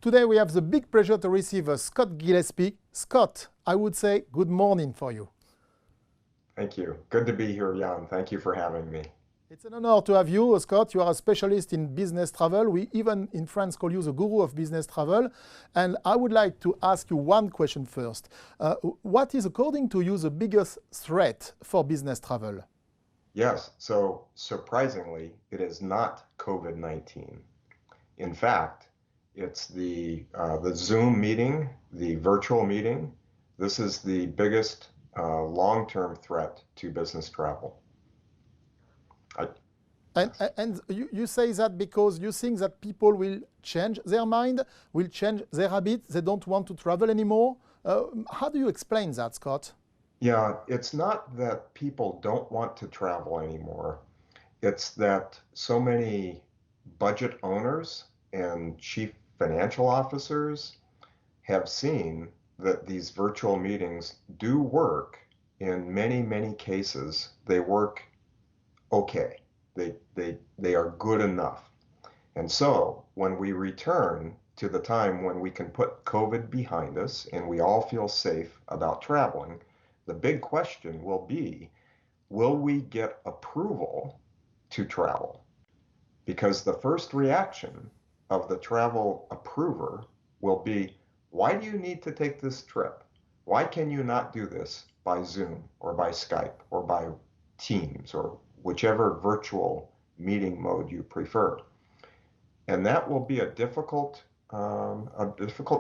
Today we have the big pleasure to receive Scott Gillespie. Scott, I would say good morning for you. Thank you. Good to be here, Jan. Thank you for having me. It's an honor to have you, Scott. You are a specialist in business travel. We even in France call you the guru of business travel. And I would like to ask you one question first. What is, according to you, the biggest threat for business travel? Yes, so surprisingly, it is not COVID-19. In fact, it's the Zoom meeting, the virtual meeting. This is the biggest long-term threat to business travel. And you say that because you think that people will change their mind, will change their habits, they don't want to travel anymore. How do you explain that, Scott? Yeah, it's not that people don't want to travel anymore. It's that so many budget owners and chief financial officers have seen that these virtual meetings do work. In many, many cases, they work okay. They are good enough. And so when we return to the time when we can put COVID behind us and we all feel safe about traveling, the big question will be, will we get approval to travel? Because the first reaction of the travel approver will be, why do you need to take this trip? Why can you not do this by Zoom or by Skype or by Teams or whichever virtual meeting mode you prefer? And that will be a difficult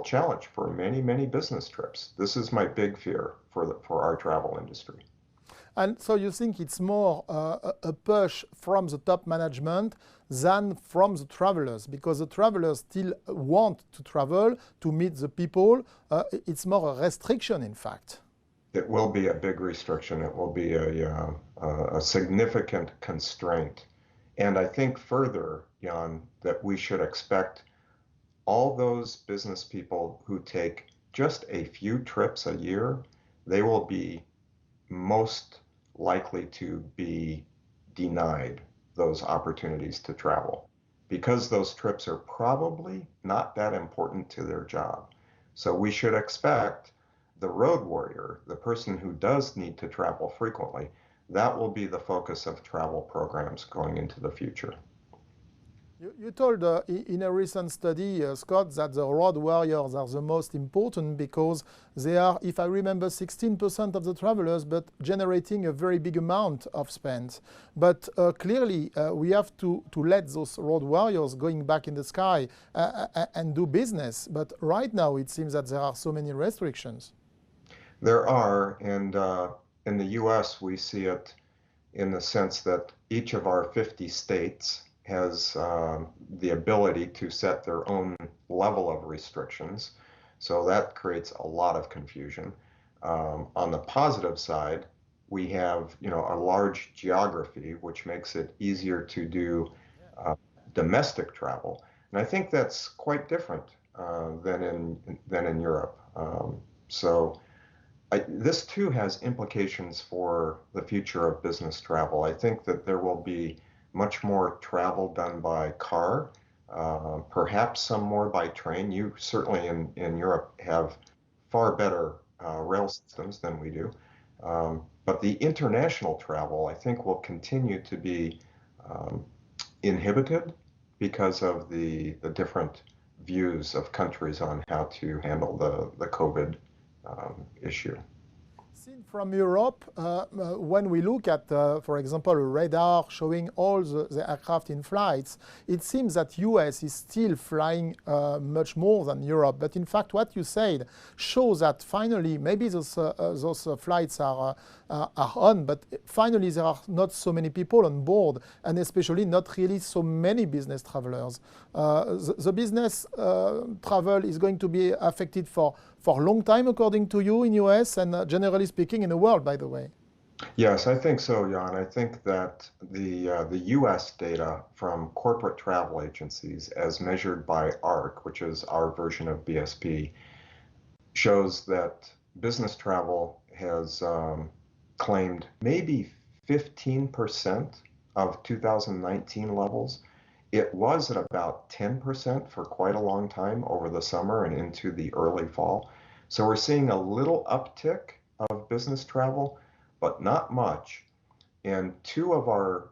challenge for many, many business trips. This is my big fear for our travel industry. And so you think it's more a push from the top management than from the travelers, because the travelers still want to travel, to meet the people. It's more a restriction, in fact. It will be a big restriction. It will be a significant constraint. And I think further, Jan, that we should expect all those business people who take just a few trips a year, they will be most likely to be denied those opportunities to travel because those trips are probably not that important to their job. So we should expect the road warrior, the person who does need to travel frequently, that will be the focus of travel programs going into the future. You told in a recent study, Scott, that the road warriors are the most important because they are, if I remember, 16% of the travelers, but generating a very big amount of spend. But clearly, we have to let those road warriors going back in the sky and do business. But right now, it seems that there are so many restrictions. There are, and in the US, we see it in the sense that each of our 50 states has the ability to set their own level of restrictions. So that creates a lot of confusion. On the positive side, we have a large geography, which makes it easier to do domestic travel. And I think that's quite different than in Europe. This too has implications for the future of business travel. I think that there will be much more travel done by car, perhaps some more by train. You certainly in Europe have far better rail systems than we do. But the international travel, I think, will continue to be inhibited because of the different views of countries on how to handle the COVID issue. Seen from Europe, when we look at, for example, a radar showing all the aircraft in flights, it seems that US is still flying much more than Europe. But in fact, what you said shows that finally, maybe those flights are on, but finally there are not so many people on board, and especially not really so many business travelers. The business travel is going to be affected for a long time, according to you, in US and generally speaking in the world, by the way. Yes, I think so, Jan. I think that the US data from corporate travel agencies as measured by ARC, which is our version of BSP, shows that business travel has claimed maybe 15% of 2019 levels It was at about 10% for quite a long time over the summer and into the early fall. So we're seeing a little uptick of business travel, but not much. And two of our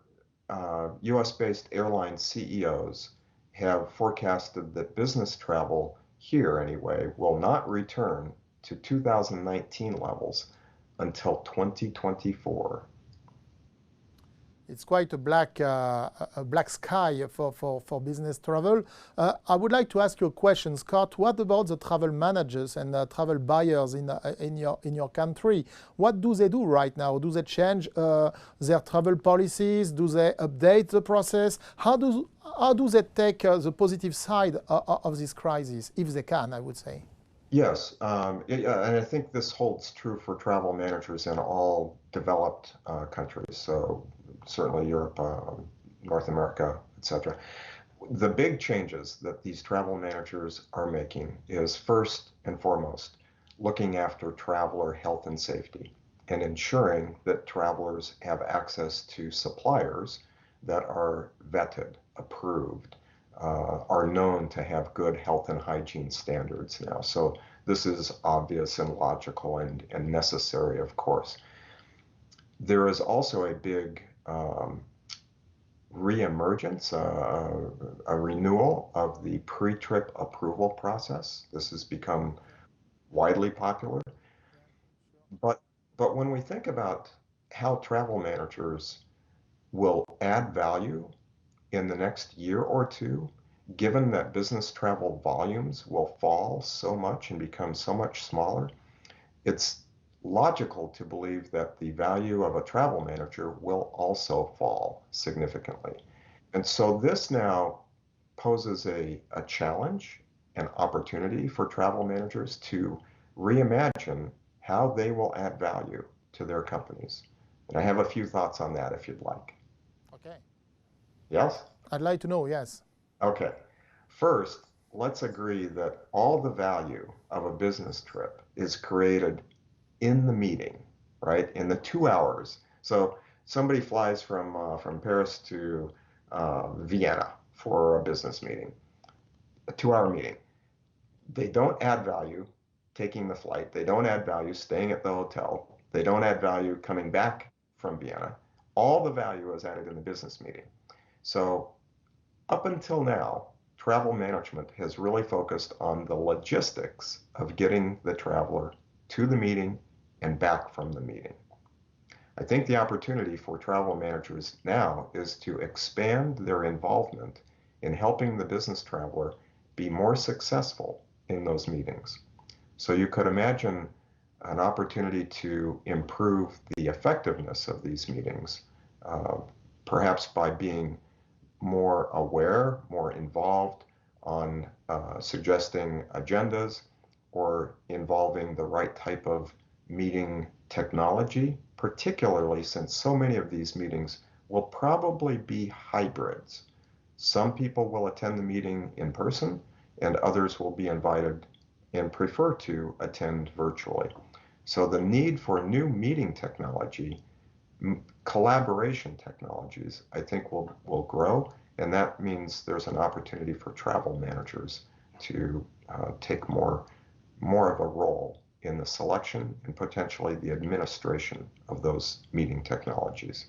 US-based airline CEOs have forecasted that business travel here anyway will not return to 2019 levels until 2024. It's quite a black sky for business travel. I would like to ask you a question, Scott. What about the travel managers and travel buyers in your country? What do they do right now? Do they change their travel policies? Do they update the process? How do they take the positive side of this crisis, if they can, I would say? Yes, and I think this holds true for travel managers in all developed countries. So certainly Europe, North America, etc. The big changes that these travel managers are making is first and foremost looking after traveler health and safety and ensuring that travelers have access to suppliers that are vetted, approved, are known to have good health and hygiene standards now. So this is obvious and logical and necessary, of course. There is also a big reemergence, a renewal of the pre-trip approval process. This has become widely popular. But when we think about how travel managers will add value in the next year or two, given that business travel volumes will fall so much and become so much smaller, it's logical to believe that the value of a travel manager will also fall significantly. And so this now poses a challenge, an opportunity for travel managers to reimagine how they will add value to their companies. And I have a few thoughts on that if you'd like. Okay. Yes? I'd like to know, yes. Okay. First, let's agree that all the value of a business trip is created in the meeting, right? In the 2 hours. So somebody flies from Paris to Vienna for a business meeting, a 2-hour meeting. They don't add value taking the flight. They don't add value staying at the hotel. They don't add value coming back from Vienna. All the value is added in the business meeting. So up until now, travel management has really focused on the logistics of getting the traveler to the meeting and back from the meeting. I think the opportunity for travel managers now is to expand their involvement in helping the business traveler be more successful in those meetings. So you could imagine an opportunity to improve the effectiveness of these meetings, perhaps by being more aware, more involved on suggesting agendas or involving the right type of meeting technology, particularly since so many of these meetings will probably be hybrids. Some people will attend the meeting in person and others will be invited and prefer to attend virtually. So the need for new meeting technology, collaboration technologies, I think will grow, and that means there's an opportunity for travel managers to take more of a role in the selection and potentially the administration of those meeting technologies.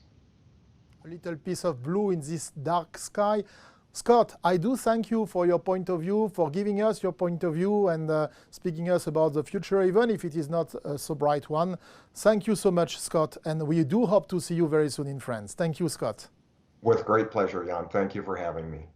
A little piece of blue in this dark sky. Scott, I do thank you for your point of view, for giving us your point of view and speaking us about the future, even if it is not a so bright one. Thank you so much, Scott, and we do hope to see you very soon in France. Thank you, Scott. With great pleasure, Jan. Thank you for having me.